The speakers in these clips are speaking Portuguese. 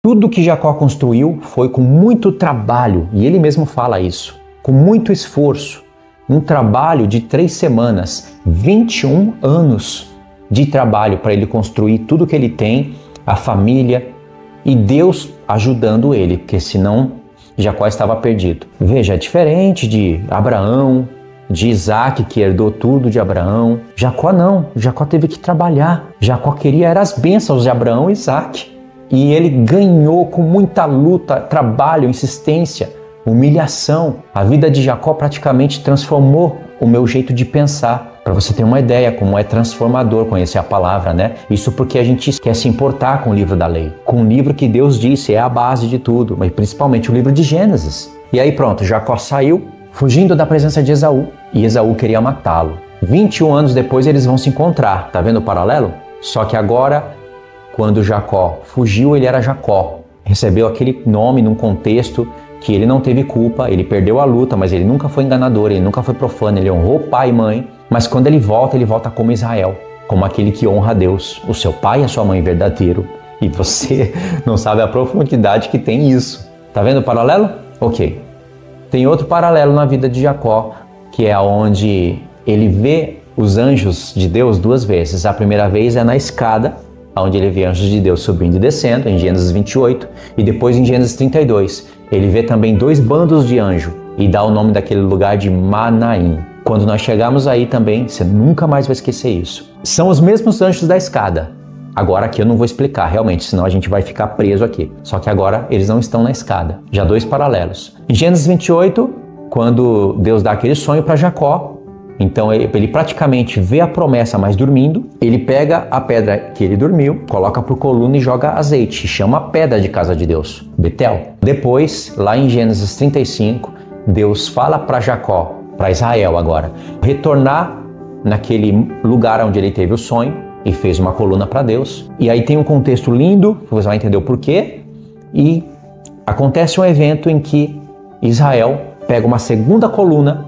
Tudo que Jacó construiu foi com muito trabalho, e ele mesmo fala isso, com muito esforço. Um trabalho de 3 semanas, 21 anos de trabalho para ele construir tudo que ele tem, a família, e Deus ajudando ele, porque senão Jacó estava perdido. Veja, é diferente de Abraão, de Isaac, que herdou tudo de Abraão. Jacó não, Jacó teve que trabalhar. Jacó queria as bênçãos de Abraão e Isaac. E ele ganhou com muita luta, trabalho, insistência, humilhação. A vida de Jacó praticamente transformou o meu jeito de pensar. Para você ter uma ideia como é transformador conhecer a palavra, né? Isso porque a gente quer se importar com o livro da lei, com o livro que Deus disse é a base de tudo, mas principalmente o livro de Gênesis. E aí pronto, Jacó saiu fugindo da presença de Esaú, e Esaú queria matá-lo. 21 anos depois eles vão se encontrar, tá vendo o paralelo? Só que agora, quando Jacó fugiu, ele era Jacó, recebeu aquele nome num contexto que ele não teve culpa, ele perdeu a luta, mas ele nunca foi enganador, ele nunca foi profano, ele honrou pai e mãe, mas quando ele volta como Israel, como aquele que honra a Deus, o seu pai e a sua mãe verdadeiro. E você não sabe a profundidade que tem isso. Tá vendo o paralelo? Ok. Tem outro paralelo na vida de Jacó, que é onde ele vê os anjos de Deus 2 vezes. A primeira vez é na escada, onde ele vê anjos de Deus subindo e descendo, em Gênesis 28, e depois em Gênesis 32. Ele vê também 2 bandos de anjo e dá o nome daquele lugar de Manaim. Quando nós chegarmos aí também, você nunca mais vai esquecer isso. São os mesmos anjos da escada. Agora aqui eu não vou explicar realmente, senão a gente vai ficar preso aqui. Só que agora eles não estão na escada. Já 2 paralelos. Em Gênesis 28, quando Deus dá aquele sonho para Jacó, então ele praticamente vê a promessa, mas dormindo, ele pega a pedra que ele dormiu, coloca por coluna e joga azeite, chama a pedra de casa de Deus, Betel. Depois, lá em Gênesis 35, Deus fala para Jacó, para Israel agora, retornar naquele lugar onde ele teve o sonho e fez uma coluna para Deus. E aí tem um contexto lindo, você vai entender o porquê, e acontece um evento em que Israel pega uma segunda coluna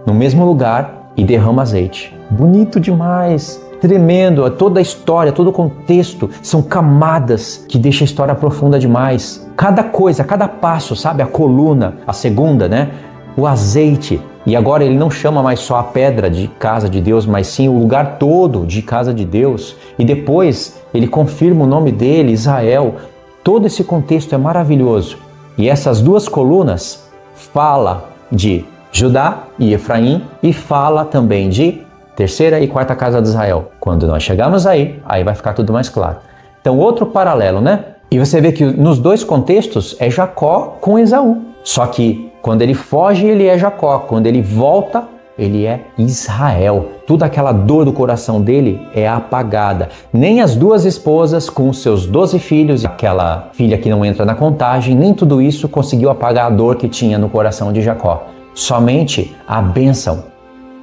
no mesmo lugar e derrama azeite. Bonito demais, tremendo, toda a história, todo o contexto, são camadas que deixam a história profunda demais. Cada coisa, cada passo, sabe? A coluna, a segunda, né? O azeite. E agora ele não chama mais só a pedra de casa de Deus, mas sim o lugar todo de casa de Deus. E depois ele confirma o nome dele, Israel. Todo esse contexto é maravilhoso. E essas 2 colunas falam de Judá e Efraim, e fala também de 3ª e 4ª casa de Israel. Quando nós chegarmos aí vai ficar tudo mais claro. Então, outro paralelo, né? E você vê que nos 2 contextos é Jacó com Esaú. Só que quando ele foge, ele é Jacó. Quando ele volta, ele é Israel. Toda aquela dor do coração dele é apagada. Nem as 2 esposas com os seus 12 filhos, aquela filha que não entra na contagem, nem tudo isso conseguiu apagar a dor que tinha no coração de Jacó. Somente a bênção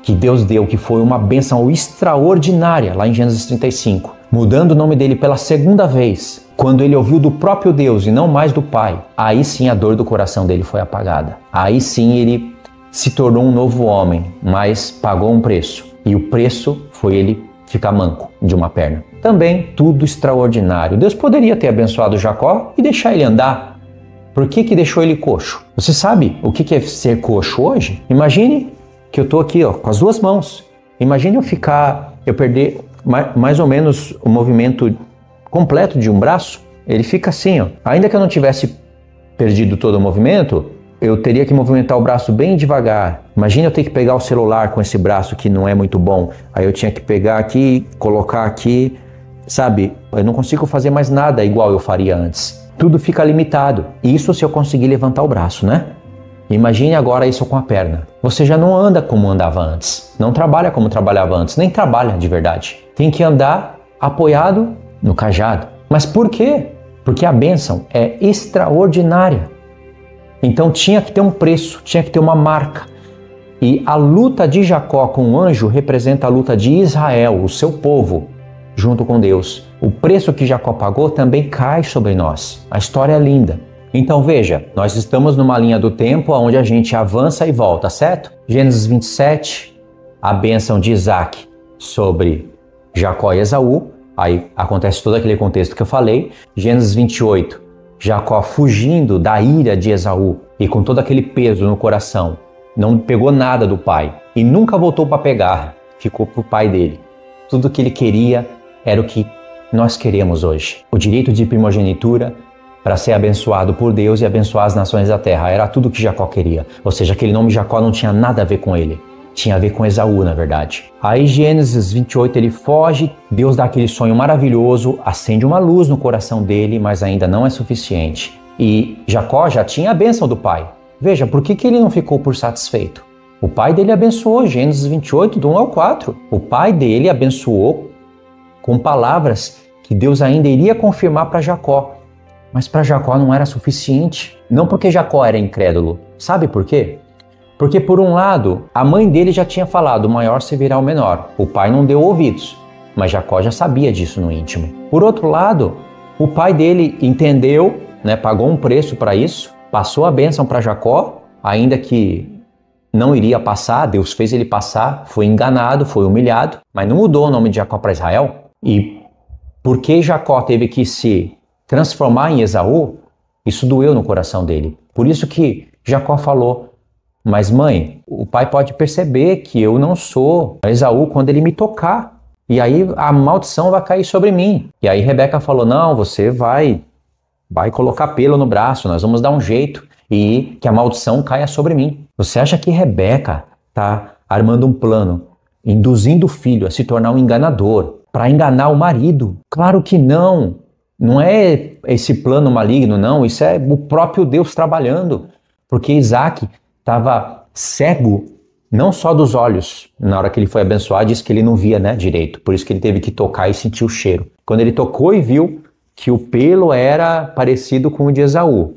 que Deus deu, que foi uma bênção extraordinária, lá em Gênesis 35, mudando o nome dele pela 2ª vez, quando ele ouviu do próprio Deus e não mais do Pai, aí sim a dor do coração dele foi apagada. Aí sim ele se tornou um novo homem, mas pagou um preço. E o preço foi ele ficar manco de uma perna. Também tudo extraordinário. Deus poderia ter abençoado Jacó e deixar ele andar. Por que deixou ele coxo? Você sabe o que é ser coxo hoje? Imagine que eu estou aqui com as 2 mãos. Imagine eu perder mais ou menos o movimento completo de um braço. Ele fica assim, ó. Ainda que eu não tivesse perdido todo o movimento, eu teria que movimentar o braço bem devagar. Imagine eu ter que pegar o celular com esse braço que não é muito bom. Aí eu tinha que pegar aqui, colocar aqui, sabe? Eu não consigo fazer mais nada igual eu faria antes. Tudo fica limitado. Isso se eu conseguir levantar o braço, né? Imagine agora isso com a perna. Você já não anda como andava antes. Não trabalha como trabalhava antes. Nem trabalha de verdade. Tem que andar apoiado no cajado. Mas por quê? Porque a bênção é extraordinária. Então tinha que ter um preço, tinha que ter uma marca. E a luta de Jacó com o anjo representa a luta de Israel, o seu povo, junto com Deus. O preço que Jacó pagou também cai sobre nós. A história é linda. Então veja, nós estamos numa linha do tempo onde a gente avança e volta, certo? Gênesis 27, a bênção de Isaac sobre Jacó e Esaú. Aí acontece todo aquele contexto que eu falei. Gênesis 28, Jacó fugindo da ira de Esaú e com todo aquele peso no coração, não pegou nada do pai e nunca voltou para pegar, ficou pro pai dele. Tudo que ele queria era o que nós queremos hoje. O direito de primogenitura para ser abençoado por Deus e abençoar as nações da terra. Era tudo que Jacó queria. Ou seja, aquele nome Jacó não tinha nada a ver com ele. Tinha a ver com Esaú, na verdade. Aí Gênesis 28 ele foge, Deus dá aquele sonho maravilhoso, acende uma luz no coração dele, mas ainda não é suficiente. E Jacó já tinha a bênção do pai. Veja, por que ele não ficou por satisfeito? O pai dele abençoou, Gênesis 28, do 1 ao 4. O pai dele abençoou com palavras que Deus ainda iria confirmar para Jacó. Mas para Jacó não era suficiente. Não porque Jacó era incrédulo. Sabe por quê? Porque por um lado, a mãe dele já tinha falado, o maior servirá ao menor. O pai não deu ouvidos, mas Jacó já sabia disso no íntimo. Por outro lado, o pai dele entendeu, pagou um preço para isso, passou a bênção para Jacó, ainda que não iria passar, Deus fez ele passar, foi enganado, foi humilhado, mas não mudou o nome de Jacó para Israel. E porque Jacó teve que se transformar em Esaú, isso doeu no coração dele. Por isso que Jacó falou, mas mãe, o pai pode perceber que eu não sou Esaú quando ele me tocar. E aí a maldição vai cair sobre mim. E aí Rebeca falou, não, você vai colocar pelo no braço, nós vamos dar um jeito e que a maldição caia sobre mim. Você acha que Rebeca está armando um plano, induzindo o filho a se tornar um enganador, para enganar o marido? Claro que não. Não é esse plano maligno, não. Isso é o próprio Deus trabalhando. Porque Isaac estava cego, não só dos olhos. Na hora que ele foi abençoado, disse que ele não via direito. Por isso que ele teve que tocar e sentir o cheiro. Quando ele tocou e viu que o pelo era parecido com o de Esaú.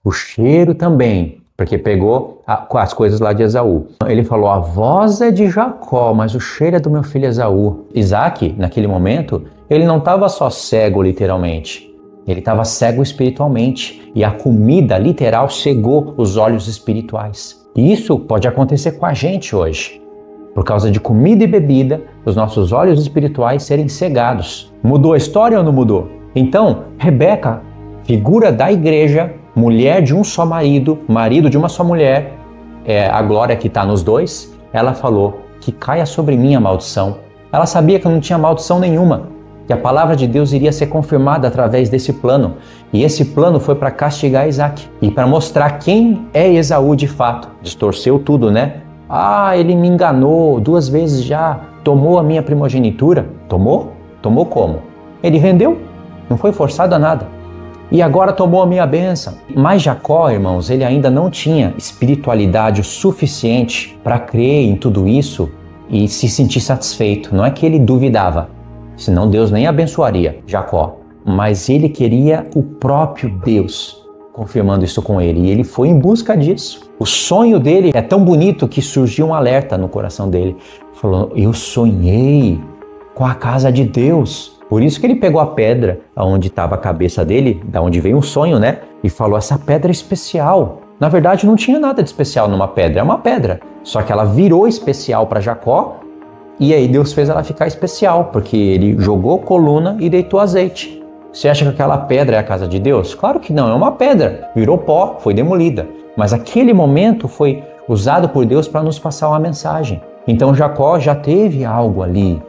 O cheiro também, porque pegou as coisas lá de Esaú. Ele falou, a voz é de Jacó, mas o cheiro é do meu filho Esaú. Isaac, naquele momento, ele não estava só cego literalmente. Ele estava cego espiritualmente. E a comida literal cegou os olhos espirituais. E isso pode acontecer com a gente hoje. Por causa de comida e bebida, os nossos olhos espirituais serem cegados. Mudou a história ou não mudou? Então, Rebeca, figura da igreja, mulher de um só marido, marido de uma só mulher, a glória que está nos dois, ela falou que caia sobre mim a maldição. Ela sabia que não tinha maldição nenhuma, que a palavra de Deus iria ser confirmada através desse plano. E esse plano foi para castigar Isaac e para mostrar quem é Esaú de fato. Distorceu tudo, ele me enganou 2 vezes já, tomou a minha primogenitura. Tomou? Tomou como? Ele rendeu, não foi forçado a nada. E agora tomou a minha bênção. Mas Jacó, irmãos, ele ainda não tinha espiritualidade o suficiente para crer em tudo isso e se sentir satisfeito. Não é que ele duvidava, senão Deus nem abençoaria Jacó. Mas ele queria o próprio Deus confirmando isso com ele. E ele foi em busca disso. O sonho dele é tão bonito que surgiu um alerta no coração dele. Falou, eu sonhei com a casa de Deus. Por isso que ele pegou a pedra onde estava a cabeça dele, da onde veio um sonho, e falou, essa pedra é especial. Na verdade, não tinha nada de especial numa pedra, é uma pedra. Só que ela virou especial para Jacó, e aí Deus fez ela ficar especial, porque ele jogou coluna e deitou azeite. Você acha que aquela pedra é a casa de Deus? Claro que não, é uma pedra. Virou pó, foi demolida. Mas aquele momento foi usado por Deus para nos passar uma mensagem. Então Jacó já teve algo ali,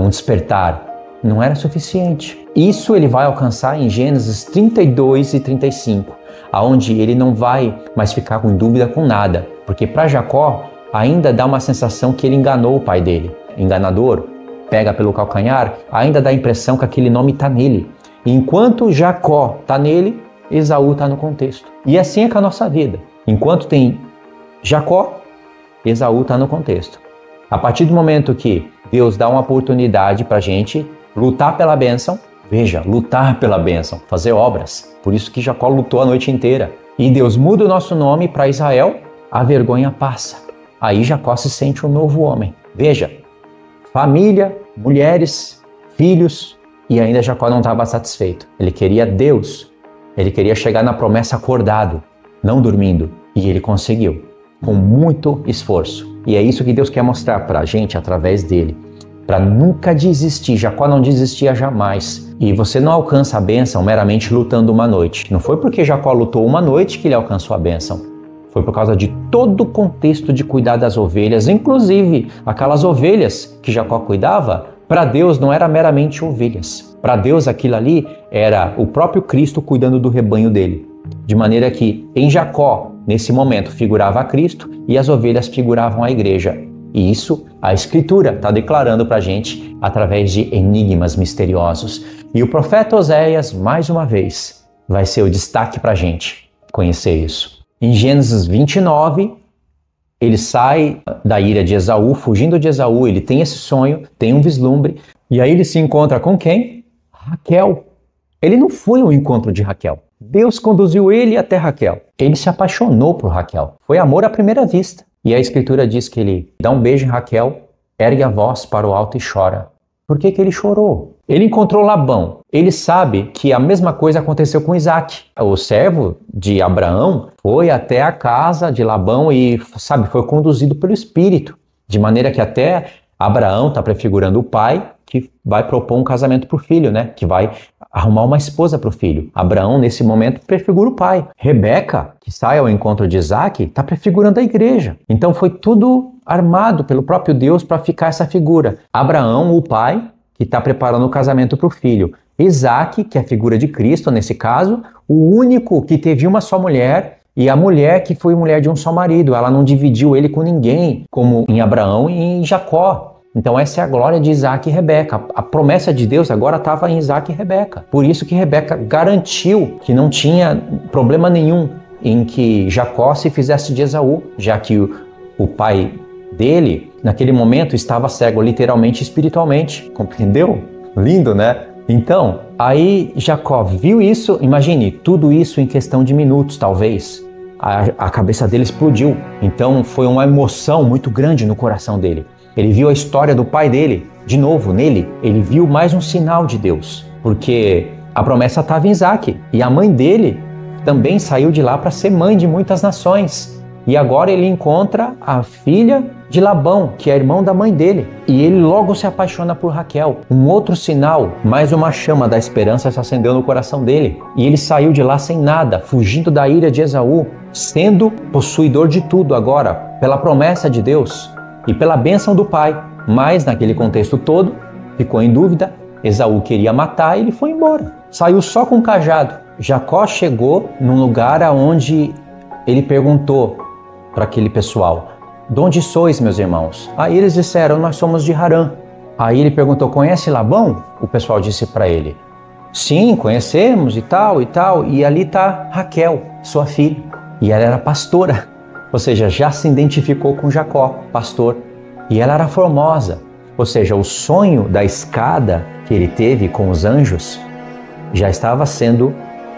um despertar. Não era suficiente. Isso ele vai alcançar em Gênesis 32 e 35, aonde ele não vai mais ficar com dúvida com nada, porque para Jacó ainda dá uma sensação que ele enganou o pai dele. Enganador, pega pelo calcanhar, ainda dá a impressão que aquele nome está nele. E enquanto Jacó está nele, Esaú está no contexto. E assim é com a nossa vida. Enquanto tem Jacó, Esaú está no contexto. A partir do momento que Deus dá uma oportunidade para a gente lutar pela bênção, veja, lutar pela bênção, fazer obras. Por isso que Jacó lutou a noite inteira. E Deus muda o nosso nome para Israel, a vergonha passa. Aí Jacó se sente um novo homem. Veja, família, mulheres, filhos, e ainda Jacó não estava satisfeito. Ele queria Deus, ele queria chegar na promessa acordado, não dormindo. E ele conseguiu, com muito esforço. E é isso que Deus quer mostrar para a gente através dele. para nunca desistir. Jacó não desistia jamais. E você não alcança a bênção meramente lutando uma noite. Não foi porque Jacó lutou uma noite que ele alcançou a bênção. Foi por causa de todo o contexto de cuidar das ovelhas, inclusive aquelas ovelhas que Jacó cuidava. Para Deus não era meramente ovelhas. Para Deus aquilo ali era o próprio Cristo cuidando do rebanho dele. De maneira que em Jacó, nesse momento, figurava a Cristo e as ovelhas figuravam a igreja. E isso a Escritura está declarando para a gente através de enigmas misteriosos. E o profeta Oséias, mais uma vez, vai ser o destaque para a gente conhecer isso. Em Gênesis 29, ele sai da ira de Esaú, fugindo de Esaú, ele tem esse sonho, tem um vislumbre, e aí ele se encontra com quem? Raquel. Ele não foi ao encontro de Raquel. Deus conduziu ele até Raquel. Ele se apaixonou por Raquel. Foi amor à primeira vista. E a Escritura diz que ele dá um beijo em Raquel, ergue a voz para o alto e chora. Por que que ele chorou? Ele encontrou Labão. Ele sabe que a mesma coisa aconteceu com Isaac. O servo de Abraão foi até a casa de Labão e, foi conduzido pelo Espírito. De maneira que até Abraão está prefigurando o pai que vai propor um casamento para o filho, né? Que vai arrumar uma esposa para o filho. Abraão, nesse momento, prefigura o pai. Rebeca, que sai ao encontro de Isaac, está prefigurando a igreja. Então foi tudo armado pelo próprio Deus para ficar essa figura. Abraão, o pai, que está preparando o casamento para o filho. Isaac, que é a figura de Cristo nesse caso, o único que teve uma só mulher, e a mulher que foi mulher de um só marido. Ela não dividiu ele com ninguém, como em Abraão e em Jacó. Então essa é a glória de Isaac e Rebeca. A promessa de Deus agora estava em Isaac e Rebeca. Por isso que Rebeca garantiu que não tinha problema nenhum em que Jacó se fizesse de Esaú, já que o pai dele, naquele momento, estava cego, literalmente e espiritualmente. Compreendeu? Lindo, né? Então, aí Jacó viu isso, imagine, tudo isso em questão de minutos, talvez. A cabeça dele explodiu. Então foi uma emoção muito grande no coração dele. Ele viu a história do pai dele, de novo, nele. Ele viu mais um sinal de Deus, porque a promessa estava em Isaac. E a mãe dele também saiu de lá para ser mãe de muitas nações. E agora ele encontra a filha de Labão, que é irmão da mãe dele. E ele logo se apaixona por Raquel. Um outro sinal, mais uma chama da esperança se acendeu no coração dele. E ele saiu de lá sem nada, fugindo da ira de Esaú, sendo possuidor de tudo agora, pela promessa de Deus e pela bênção do pai. Mas naquele contexto todo, ficou em dúvida, Esaú queria matar e ele foi embora. Saiu só com o cajado. Jacó chegou num lugar onde ele perguntou para aquele pessoal: de onde sois, meus irmãos? Aí eles disseram: nós somos de Harã. Aí ele perguntou: conhece Labão? O pessoal disse para ele: sim, conhecemos e tal e tal. E ali está Raquel, sua filha. E ela era pastora. Ou seja, já se identificou com Jacó, pastor. E ela era formosa. Ou seja, o sonho da escada que ele teve com os anjos já estava sendo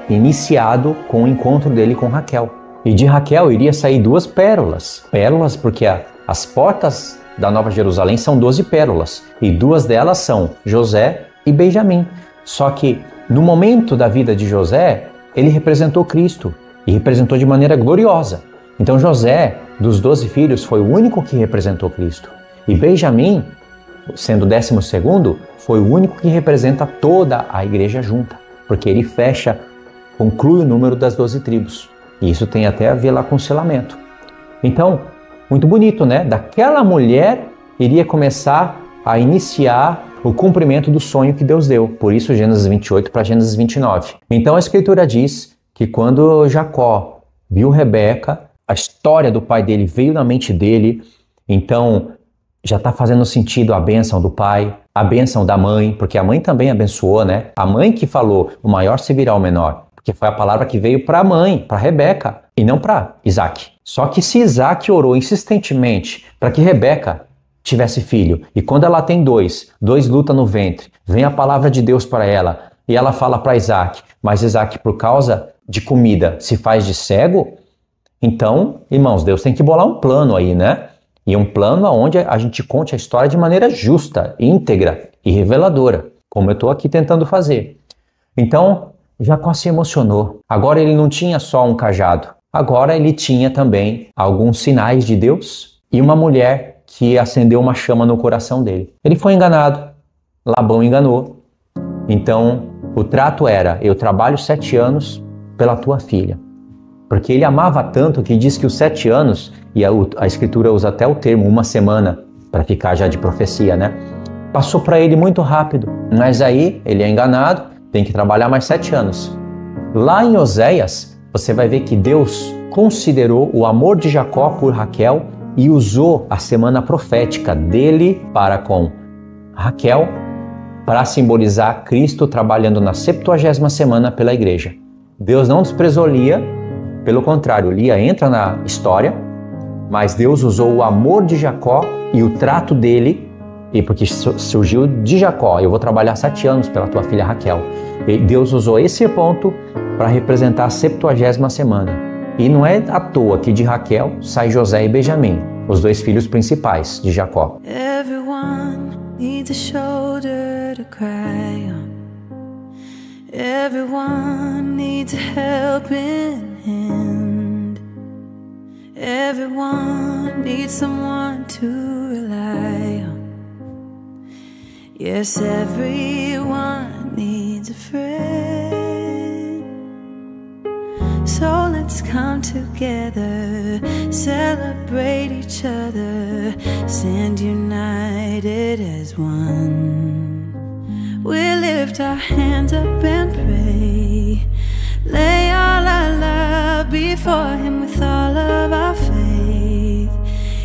iniciado com o encontro dele com Raquel. E de Raquel iria sair 2 pérolas. Pérolas porque as portas da Nova Jerusalém são 12 pérolas. E 2 delas são José e Benjamim. Só que no momento da vida de José, ele representou Cristo. E representou de maneira gloriosa. Então José, dos 12 filhos, foi o único que representou Cristo. E Benjamim, sendo o 12º, foi o único que representa toda a igreja junta. Porque ele conclui o número das 12 tribos. E isso tem até a ver lá com o selamento. Então, muito bonito, né? Daquela mulher iria começar a iniciar o cumprimento do sonho que Deus deu. Por isso, Gênesis 28 para Gênesis 29. Então, a Escritura diz que quando Jacó viu Rebeca, a história do pai dele veio na mente dele. Então, já está fazendo sentido a bênção do pai, a bênção da mãe, porque a mãe também abençoou, né? A mãe que falou: o maior servirá ao menor. Porque foi a palavra que veio para a mãe, para Rebeca, e não para Isaac. Só que se Isaac orou insistentemente para que Rebeca tivesse filho, e quando ela tem 2 lutam no ventre, vem a palavra de Deus para ela, e ela fala para Isaac, mas Isaac, por causa de comida, se faz de cego. Então, irmãos, Deus tem que bolar um plano aí, né? E um plano onde a gente conte a história de maneira justa, íntegra e reveladora, como eu estou aqui tentando fazer. Então, Jacó se emocionou. Agora ele não tinha só um cajado. Agora ele tinha também alguns sinais de Deus e uma mulher que acendeu uma chama no coração dele. Ele foi enganado, Labão enganou. Então o trato era: eu trabalho 7 anos pela tua filha. Porque ele amava tanto que diz que os 7 anos, e a escritura usa até o termo 1 semana, para ficar já de profecia, né? Passou para ele muito rápido, mas aí ele é enganado, tem que trabalhar mais 7 anos. Lá em Oséias, você vai ver que Deus considerou o amor de Jacó por Raquel e usou a semana profética dele para com Raquel para simbolizar Cristo trabalhando na 70ª semana pela igreja. Deus não desprezou Lia, pelo contrário, Lia entra na história, mas Deus usou o amor de Jacó e o trato dele, e porque surgiu de Jacó: eu vou trabalhar 7 anos pela tua filha Raquel. E Deus usou esse ponto para representar a 70ª semana. E não é à toa que de Raquel sai José e Benjamim, os 2 filhos principais de Jacó. Everyone needs a shoulder to cry on. Everyone needs a helping hand. Everyone needs someone to rely on. Yes, everyone needs a friend. So let's come together, celebrate each other, stand united as one. We lift our hands up and pray, lay all our love before Him with all of our faith.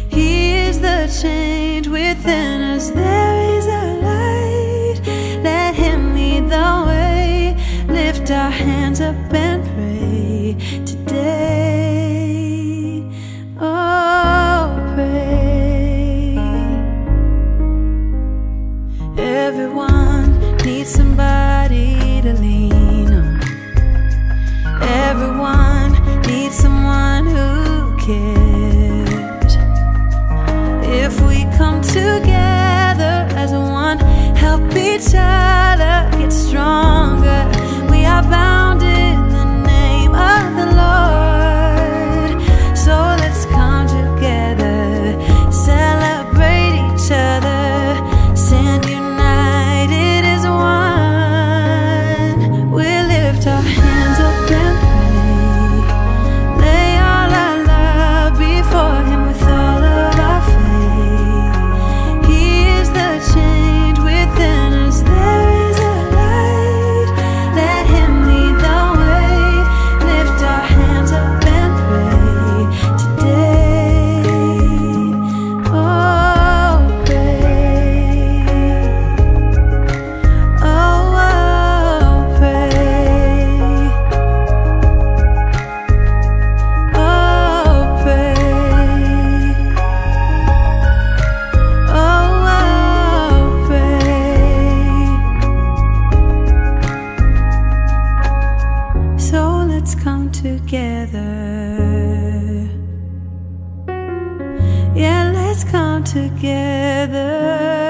He is the change within us, there is a light. Let Him lead the way, lift our hands up and pray today. Oh, pray. Everyone needs somebody to lean on. Everyone needs someone who cares. If we come together as one, help each other get stronger, we are bound in the name of the Lord. So let's come together, celebrate each other, stand united as one. We lift our hands up and pray, lay all our love before Him with all of our faith. He is the change within us, there is a light. Let Him lead the way, lift our hands up and pray today. Oh, pray. Oh, pray. Oh, pray. Oh, pray. So let's come together. Yeah, let's come together.